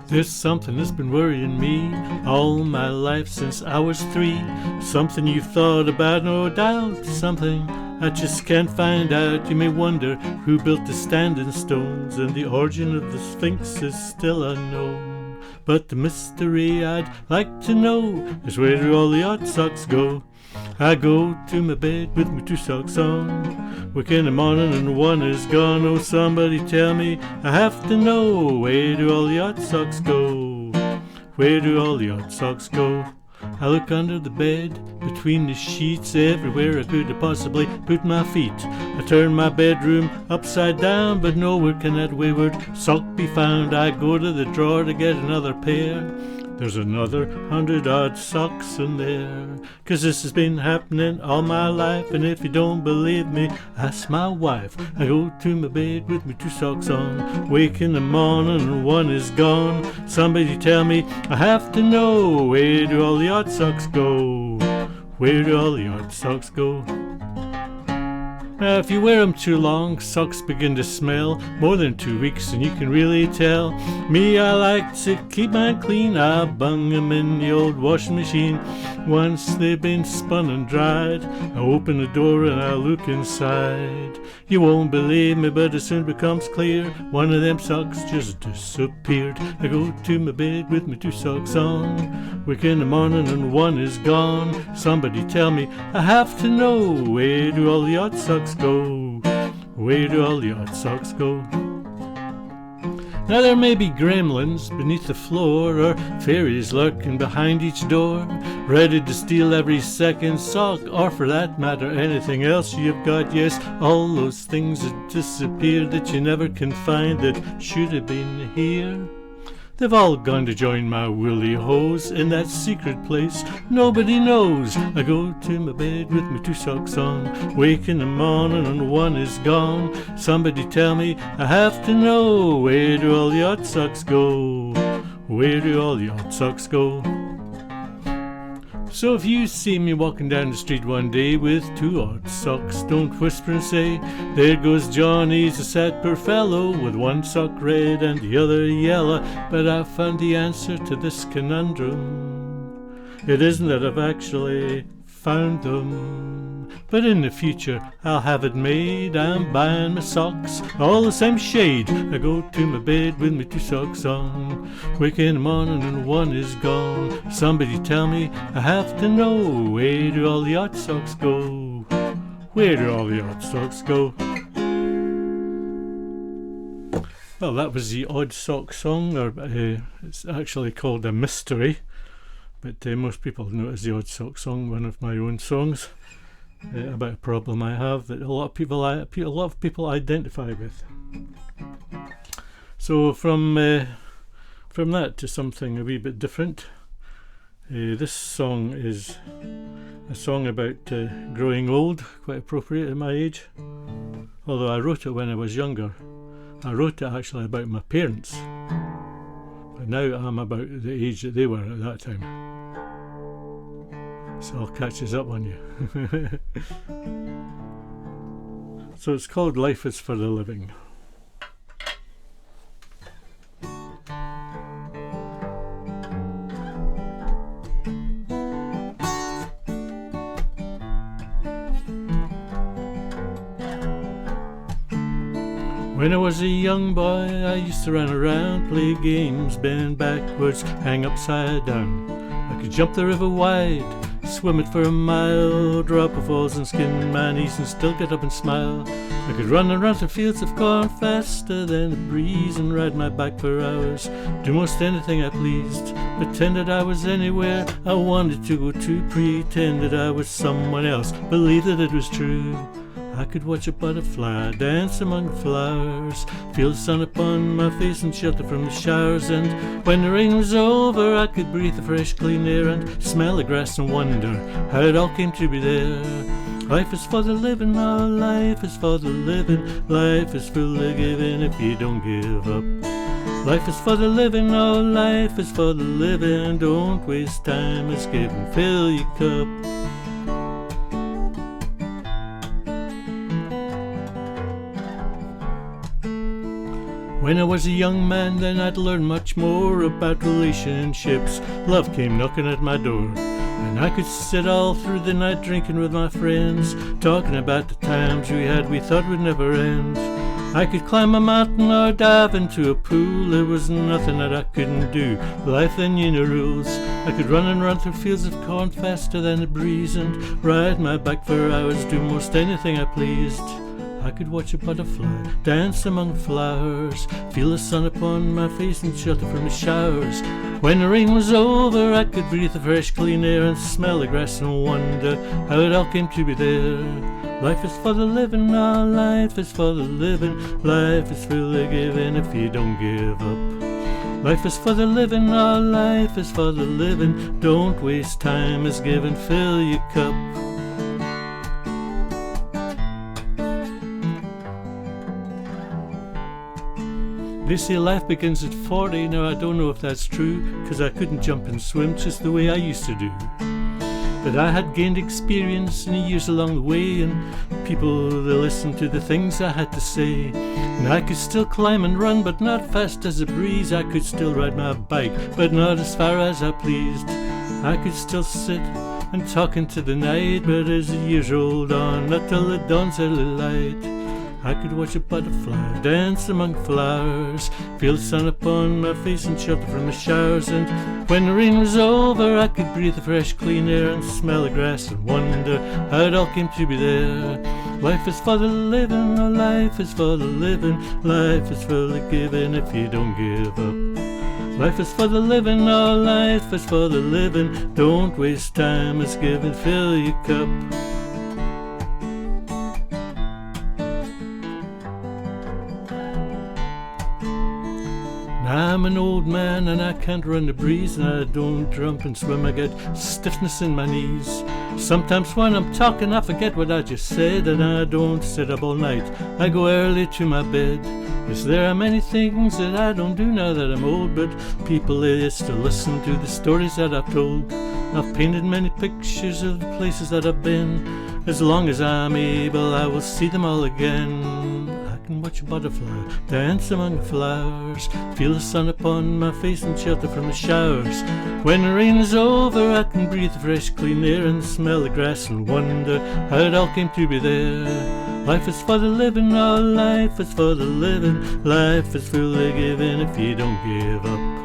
There's something that's been worrying me all my life since I was 3. Something you've thought about, no doubt. Something I just can't find out. You may wonder who built the standing stones, and the origin of the Sphinx is still unknown. But the mystery I'd like to know is, where do all the odd socks go? I go to my bed with my 2 socks on, wake in the morning and one is gone. Oh, somebody tell me, I have to know, where do all the odd socks go? Where do all the odd socks go? I look under the bed, between the sheets, everywhere I could possibly put my feet. I turn my bedroom upside down, but nowhere can that wayward sock be found. I go to the drawer to get another pair. There's another 100 odd socks in there. 'Cause this has been happening all my life, and if you don't believe me, ask my wife. I go to my bed with my 2 socks on, wake in the morning and one is gone. Somebody tell me, I have to know, where do all the odd socks go? Where do all the odd socks go? Now, if you wear 'em too long, socks begin to smell. More than 2 weeks and you can really tell. Me, I like to keep mine clean. I bung 'em in the old washing machine. Once they've been spun and dried, I open the door and I look inside. You won't believe me, but it soon becomes clear. One of them socks just disappeared. I go to my bed with my 2 socks on, wake in the morning and one is gone. Somebody tell me, I have to know, where do all the odd socks go? Where do all the odd socks go? Now there may be gremlins beneath the floor, or fairies lurking behind each door, ready to steal every second sock, or for that matter anything else you've got. Yes, all those things that disappeared that you never can find, that should have been here. They've all gone to join my woolly hose in that secret place nobody knows. I go to my bed with my 2 socks on, wake in the morning and one is gone. Somebody tell me, I have to know, where do all the odd socks go? Where do all the odd socks go? So if you see me walking down the street one day with 2 odd socks, don't whisper and say, there goes Johnny's a sad poor fellow, with 1 sock red and the other yellow. But I've found the answer to this conundrum. It isn't that I've actually found them, but in the future I'll have it made. I'm buying my socks all the same shade. I go to my bed with my 2 socks on, wake in the morning and one is gone. Somebody tell me, I have to know, where do all the odd socks go? Where do all the odd socks go? Well, that was the Odd Sock Song, or it's actually called A Mystery, but most people know it as the Odd Sock Song, one of my own songs about a problem I have that a lot of people identify with. So from that to something a wee bit different. This song is a song about growing old, quite appropriate at my age. Although I wrote it when I was younger. I wrote it actually about my parents, but now I'm about the age that they were at that time. So I'll catch us up on you. So it's called Life is for the Living. When I was a young boy, I used to run around, play games, bend backwards, hang upside down. I could jump the river wide, swim it for a mile, drop a falls and skin my knees and still get up and smile. I could run around the fields of corn faster than the breeze and ride my back for hours, do most anything I pleased, pretend that I was anywhere I wanted to go to, pretend that I was someone else, believe that it was true. I could watch a butterfly dance among the flowers, feel the sun upon my face and shelter from the showers, and when the rain was over I could breathe the fresh clean air and smell the grass and wonder how it all came to be there. Life is for the living, oh, life is for the living, life is full of giving if you don't give up. Life is for the living, oh, life is for the living, don't waste time, it's giving, fill your cup. When I was a young man, then I'd learn much more about relationships. Love came knocking at my door, and I could sit all through the night drinking with my friends, talking about the times we thought would never end. I could climb a mountain or dive into a pool, there was nothing that I couldn't do. Life then, you know, rules. I could run and run through fields of corn faster than a breeze, and ride my bike for hours, do most anything I pleased. I could watch a butterfly dance among flowers, feel the sun upon my face and shelter from the showers. When the rain was over, I could breathe the fresh clean air and smell the grass and wonder how it all came to be there. Life is for the living, oh, life is for the living. Life is full of giving if you don't give up. Life is for the living, oh, life is for the living. Don't waste time, is given, fill your cup. They say life begins at 40, now I don't know if that's true, 'cause I couldn't jump and swim just the way I used to do. But I had gained experience in the years along the way, and people, they listened to the things I had to say. And I could still climb and run, but not fast as a breeze. I could still ride my bike, but not as far as I pleased. I could still sit and talk into the night, but as the years rolled on, not till the dawn's early light. I could watch a butterfly dance among flowers, feel the sun upon my face and shelter from the showers. And when the rain was over, I could breathe the fresh clean air and smell the grass and wonder how it all came to be there. Life is for the living, oh, life is for the living. Life is full of giving if you don't give up. Life is for the living, oh, life is for the living. Don't waste time, it's giving, fill your cup. I'm an old man and I can't run the breeze, and I don't jump and swim, I get stiffness in my knees. Sometimes when I'm talking I forget what I just said, and I don't sit up all night, I go early to my bed. Yes, there are many things that I don't do now that I'm old, but people, they still listen to the stories that I've told. I've painted many pictures of the places that I've been. As long as I'm able, I will see them all again. I can watch a butterfly dance among flowers, feel the sun upon my face and shelter from the showers. When the rain is over, I can breathe the fresh clean air and smell the grass and wonder how it all came to be there. Life is for the living, oh, life is for the living. Life is full of giving if you don't give up.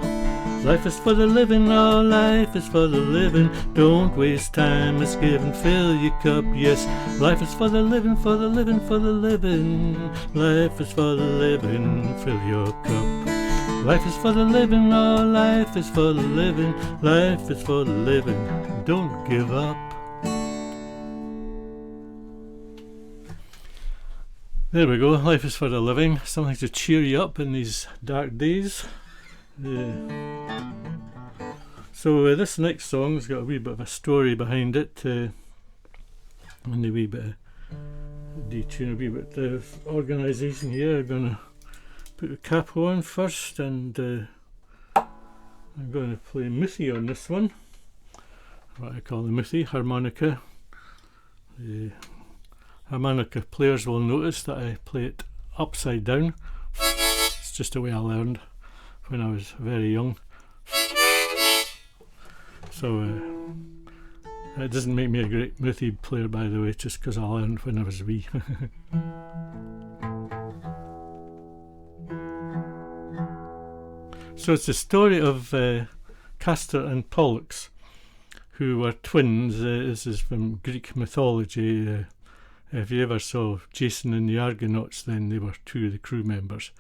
Life is for the living, oh, life is for the living. Don't waste time, it's given, fill your cup. Yes, life is for the living, for the living, for the living. Life is for the living, fill your cup. Life is for the living, oh, life is for the living. Life is for the living, don't give up. There we go, life is for the living. Something to cheer you up in these dark days. So this next song's got a wee bit of a story behind it, and a wee bit of detune, a wee bit of organisation here. I'm going to put the capo on first, and I'm going to play Muthi on this one, what I call the Muthi harmonica. The harmonica players will notice that I play it upside down. It's just the way I learned when I was very young. So it doesn't make me a great Muthi player, by the way, just because I learned when I was wee. So it's the story of Castor and Pollux, who were twins. This is from Greek mythology. If you ever saw Jason and the Argonauts, then they were two of the crew members.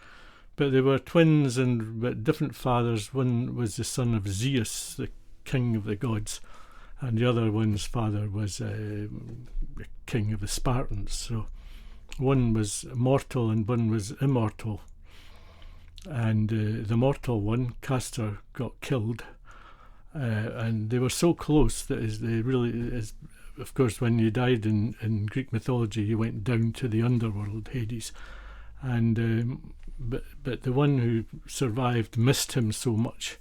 But they were twins and but different fathers. One was the son of Zeus, the king of the gods, and the other one's father was the king of the Spartans. So one was mortal and one was immortal. And the mortal one, Castor, got killed. And they were so close that of course, when you died in Greek mythology, you went down to the underworld, Hades. And but the one who survived missed him so much,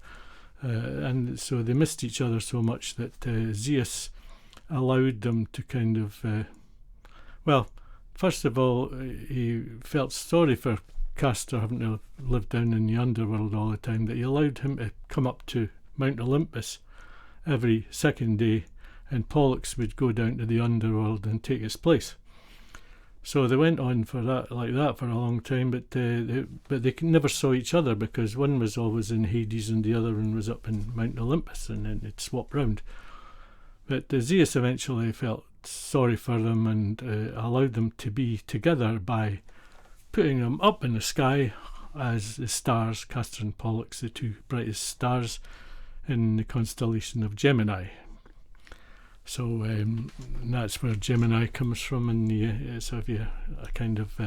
and so they missed each other so much that Zeus allowed them to kind of well, first of all, he felt sorry for Castor having to live down in the underworld all the time, that he allowed him to come up to Mount Olympus every second day, and Pollux would go down to the underworld and take his place. So they went on for that, like that, for a long time, but they never saw each other, because one was always in Hades and the other one was up in Mount Olympus, and then it swapped round. But Zeus eventually felt sorry for them and allowed them to be together by putting them up in the sky as the stars, Castor and Pollux, the two brightest stars in the constellation of Gemini. So that's where Gemini comes from, and so if you're a kind of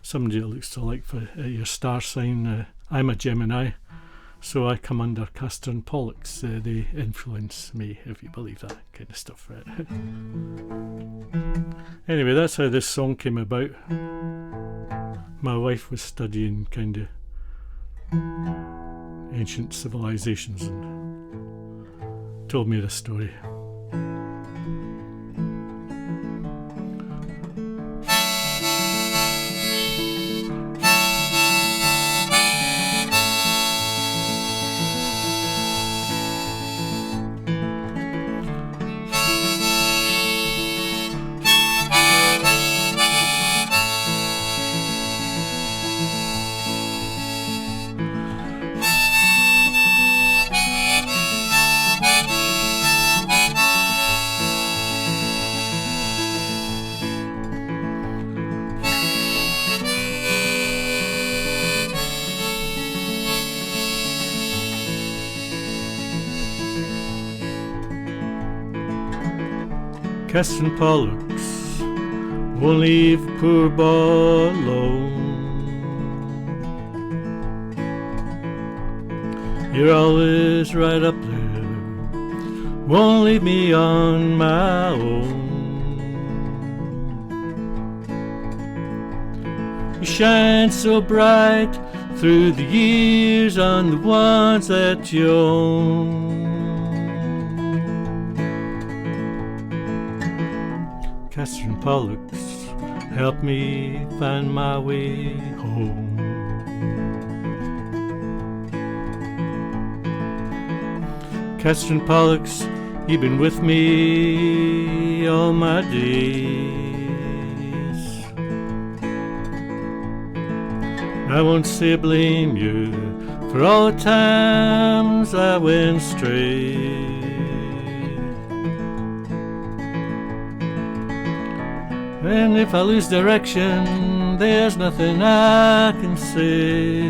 somebody that looks to like for your star sign, I'm a Gemini, so I come under Castor and Pollux. They influence me, if you believe that kind of stuff. Anyway, that's how this song came about. My wife was studying kind of ancient civilizations and told me this story. Castor and Pollux won't leave poor boy alone. You're always right up there, won't leave me on my own. You shine so bright through the years on the ones that you own. Castor and Pollux help me find my way home. Castor and Pollux, you've been with me all my days. I won't say I blame you for all the times I went astray. And if I lose direction, there's nothing I can say.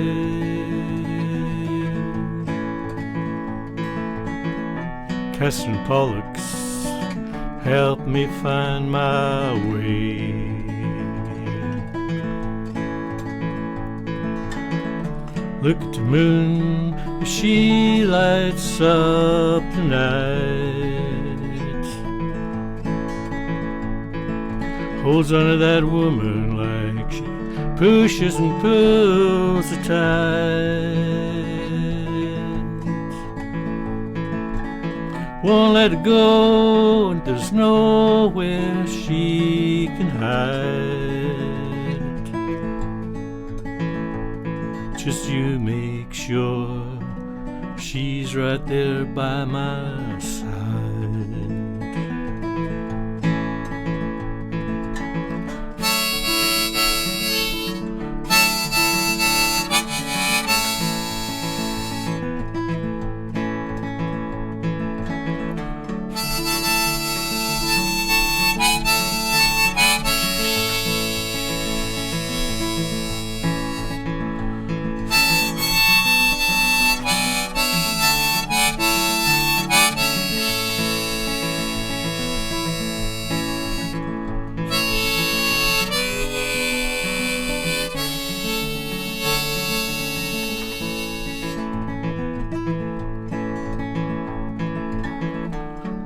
Castor and Pollux help me find my way. Look at the moon, she lights up the night. Holds onto that woman like she pushes and pulls the tide. Won't let it go, and there's nowhere she can hide. Just you make sure she's right there by my side.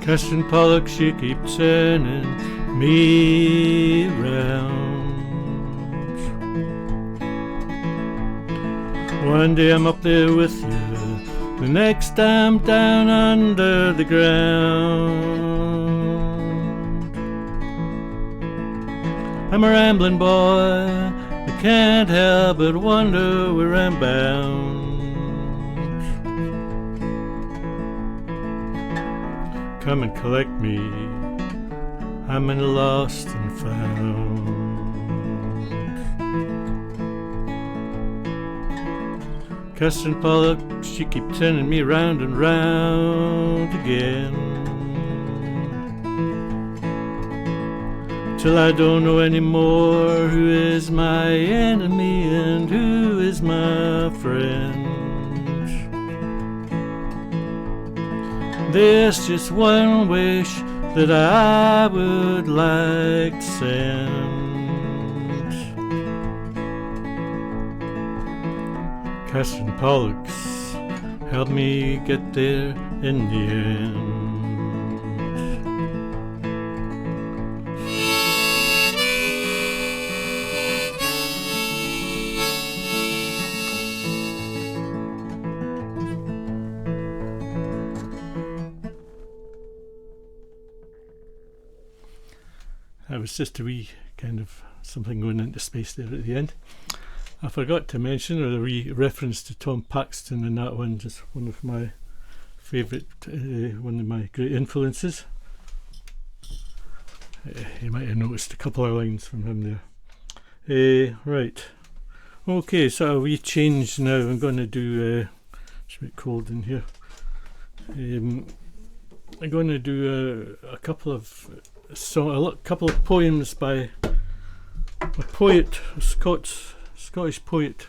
Castor and Pollux, you keep turning me round. One day I'm up there with you, the next I'm down under the ground. I'm a rambling boy, I can't help but wonder where I'm bound. Come and collect me, I'm in lost and found. Kirsten Pollock, she keep turning me round and round again, till I don't know anymore who is my enemy and who is my friend. There's just one wish that I would like to send. Kirsten Pollocks, help me get there in the end. That was just a wee kind of something going into space there at the end. I forgot to mention, or a wee reference to Tom Paxton in that one, just one of my favourite, one of my great influences. You might have noticed a couple of lines from him there. Right. Okay, so we change now. I'm going to do, it's a bit cold in here. I'm going to do a couple of poems by a poet, a Scottish poet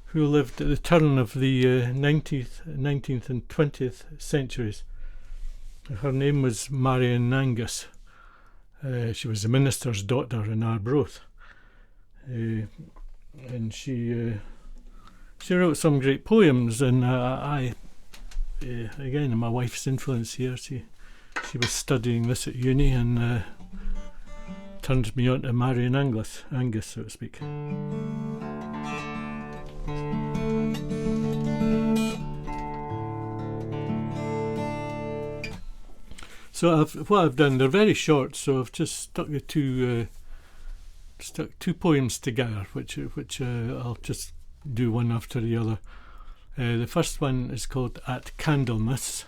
who lived at the turn of the 19th and 20th centuries. Her name was Marian Angus. She was a minister's daughter in Arbroath. And she wrote some great poems, and I again, my wife's influence here, she was studying this at uni and turned me on to Marian Angus, so to speak. So what I've done, they're very short, so I've just stuck two poems together, which I'll just do one after the other. The first one is called At Candlemas.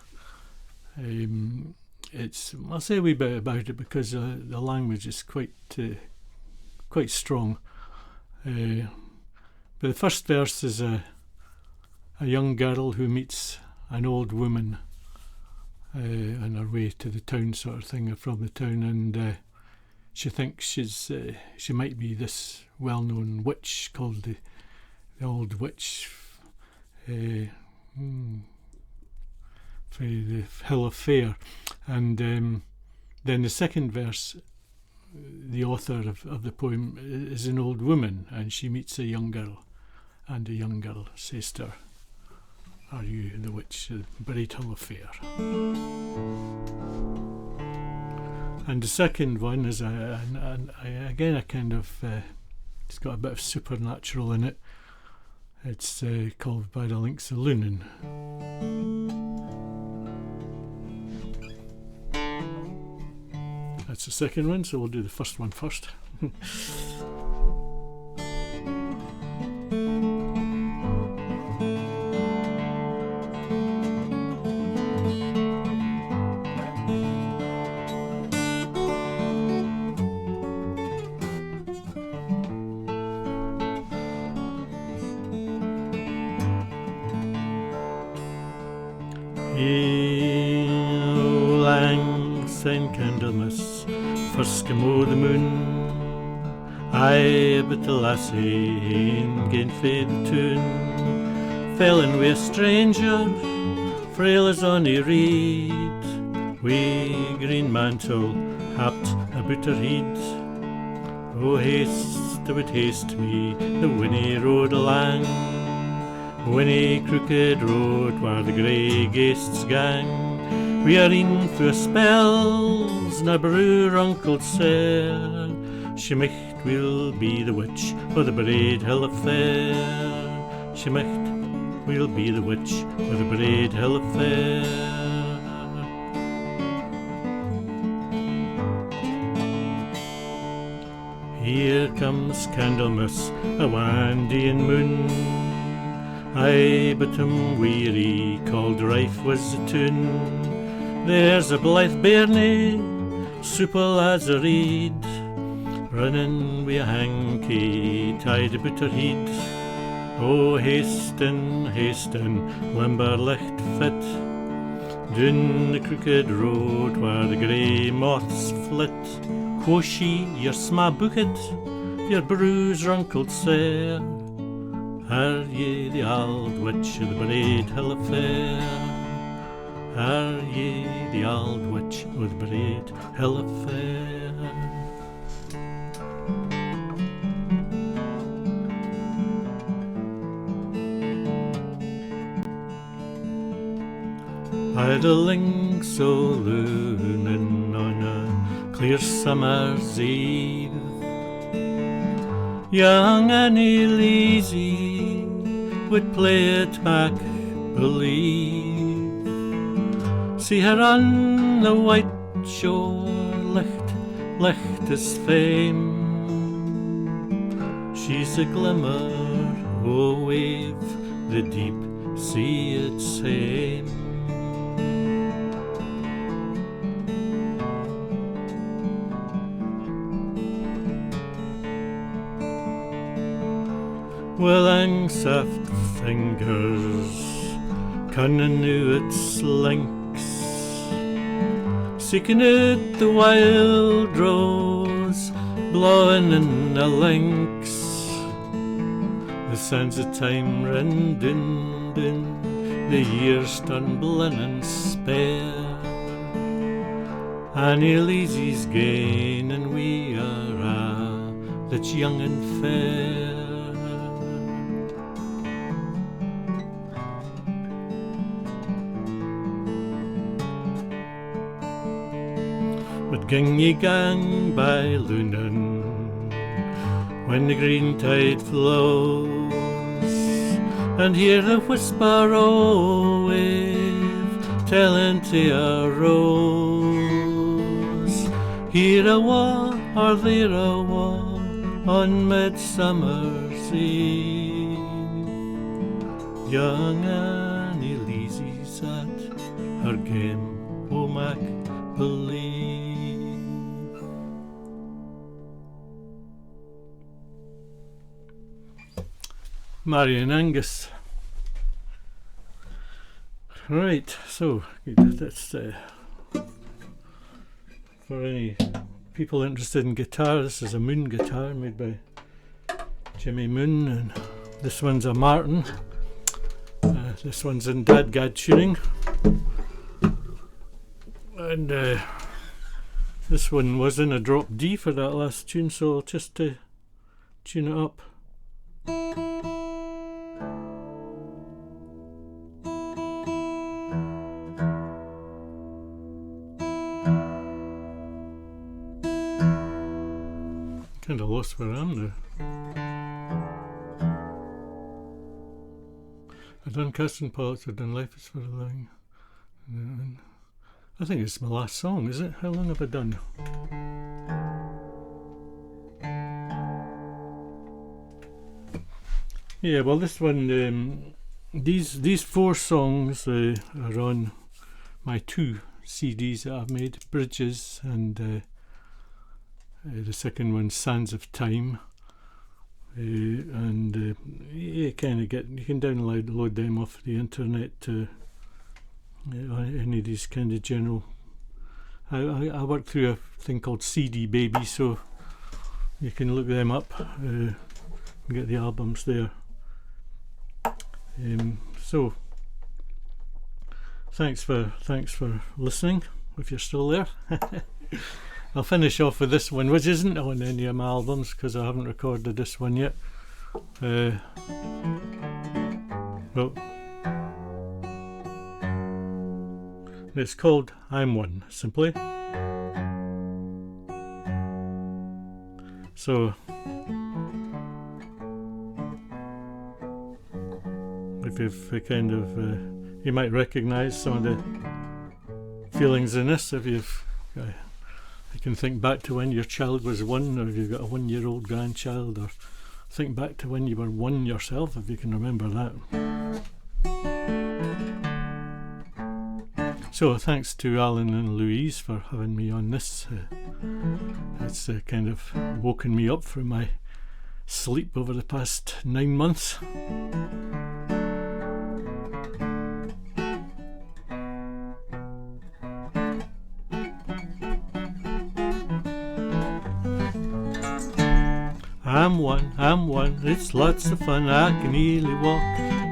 I'll say a wee bit about it because the language is quite strong. But the first verse is a young girl who meets an old woman on her way to the town, sort of thing, or from the town, and she thinks she might be this well-known witch called the Old Witch for the Hill of Fare. And then the second verse, the author of the poem is an old woman, and she meets a young girl, and the young girl says to her, "Are you the witch of the Bright Hill of Fare?" And the second one is again a kind of it's got a bit of supernatural in it. It's called By the Links of Lunan. That's the second one, so we'll do the first one first. Lang Candlemas, first come o' the moon, aye, but the lassie ain't gane fae the tune. Fell in wi' a stranger, frail as ony reed, wi' green mantle happed about her head. Oh haste, I would haste me, the winnie road alang, winnie crooked road where the grey ghasts gang. We are in for spells, na brewer uncle said, she micht will be the witch o' the Braid Hill of Fare. She micht will be the witch o' the Braid Hill of Fare. Here comes Candlemas, a Wandian moon. Aye, but I'm weary, called rife was the tune. There's a blithe bairnie, supple as a reed, running wi' a hanky tied about her head. Oh, hasten, hasten, limber licht fit, down the crooked road where the grey moths flit. Quo she, your sma bucket, your bruise runkled sair, are ye the auld witch of the Braid Hill Affair? Are ye the auld witch of the Braid Hill Affair? I'd a link so loonin' on a clear summer's eve. Young Annie Lazy would play at make believe. See her on the white shore, licht as fame. She's a glimmer, oh wave, the deep sea its same. Well, ang soft fingers cunning out its links, seeking out the wild rose, blowing in the links. The sands of time run down, the years stumbling and spare. Annie Lazy's gain, and we are that's young and fair. But ging ye gang by Lunan when the green tide flows, and hear the whisper o' wave telling to a rose. Here a wa or there a wa on Midsummer's Eve. Young Annie Lazy sat her game o' mac believe. Marian Angus. Right, so that's for any people interested in guitar. This is a Moon guitar made by Jimmy Moon, and this one's a Martin. This one's in Dadgad tuning, and this one was in a drop D for that last tune, so I'll just tune it up. Kind of lost where I am now. I've done Casting Poets, I've done Life is for a Living. I think it's my last song, is it? How long have I done? Yeah, well, this one, these 4 songs are on my 2 CDs that I've made, Bridges, and the second one, Sands of Time, and you can download them off the internet. Any of these kind of general. I work through a thing called CD Baby, so you can look them up and get the albums there. So thanks for listening, if you're still there. I'll finish off with this one, which isn't on any of my albums because I haven't recorded this one yet. Well, it's called I'm One, simply. So if you've kind of you might recognise some of the feelings in this if you've You can think back to when your child was 1, or you've got a 1-year-old grandchild, or think back to when you were 1 yourself, if you can remember that. So thanks to Alan and Louise for having me on this. It's kind of woken me up from my sleep over the past 9 months. I'm one, it's lots of fun. I can nearly walk,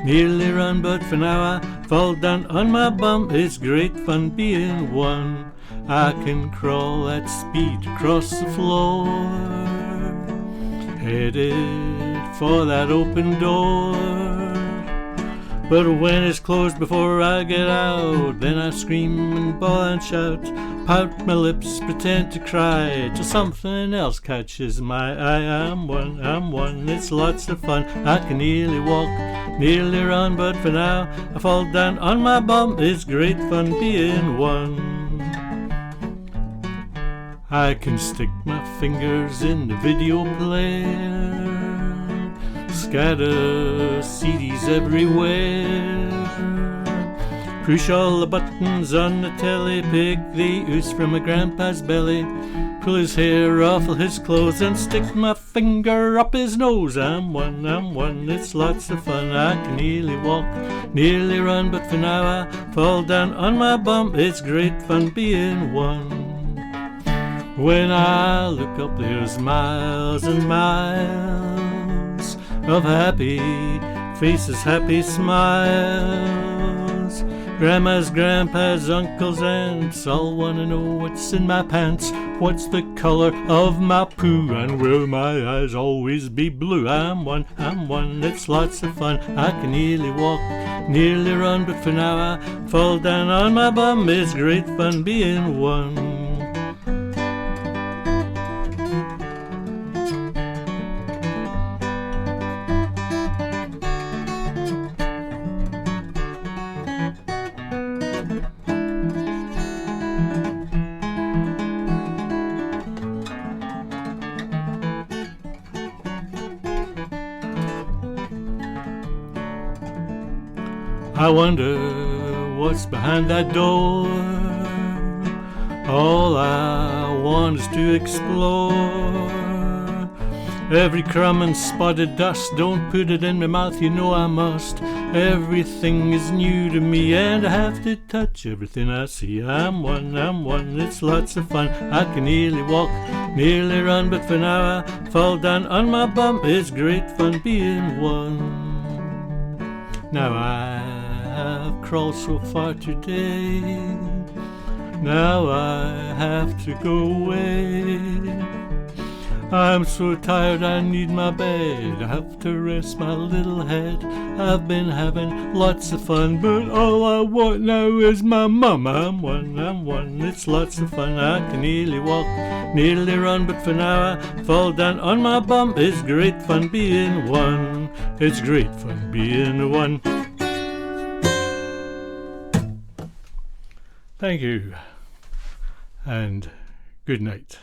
nearly run, but for now I fall down on my bum. It's great fun being one. I can crawl at speed across the floor, headed for that open door. But when it's closed before I get out, then I scream and bawl and shout, pout my lips, pretend to cry, till something else catches my eye. I'm one, it's lots of fun. I can nearly walk, nearly run, but for now I fall down on my bum. It's great fun being one. I can stick my fingers in the video player, scatter CDs everywhere, push all the buttons on the telly, pick the ooze from my grandpa's belly, pull his hair, ruffle his clothes, and stick my finger up his nose. I'm one, it's lots of fun. I can nearly walk, nearly run, but for now I fall down on my bum. It's great fun being one. When I look up, there's miles and miles of happy faces, happy smiles. Grandmas, grandpas, uncles, aunts all wanna know what's in my pants, what's the colour of my poo, and will my eyes always be blue. I'm one, it's lots of fun. I can nearly walk, nearly run, but for now I fall down on my bum. It's great fun being one. I wonder what's behind that door. All I want is to explore. Every crumb and spotted dust, don't put it in my mouth, you know I must. Everything is new to me and I have to touch everything I see. I'm one, it's lots of fun. I can nearly walk, nearly run, but for now I fall down on my bum. It's great fun being one. Now I've crawled so far today, now I have to go away. I'm so tired I need my bed, I have to rest my little head. I've been having lots of fun, but all I want now is my mum. I'm one, it's lots of fun. I can nearly walk, nearly run, but for now I fall down on my bum. It's great fun being one. It's great fun being one. Thank you, and good night.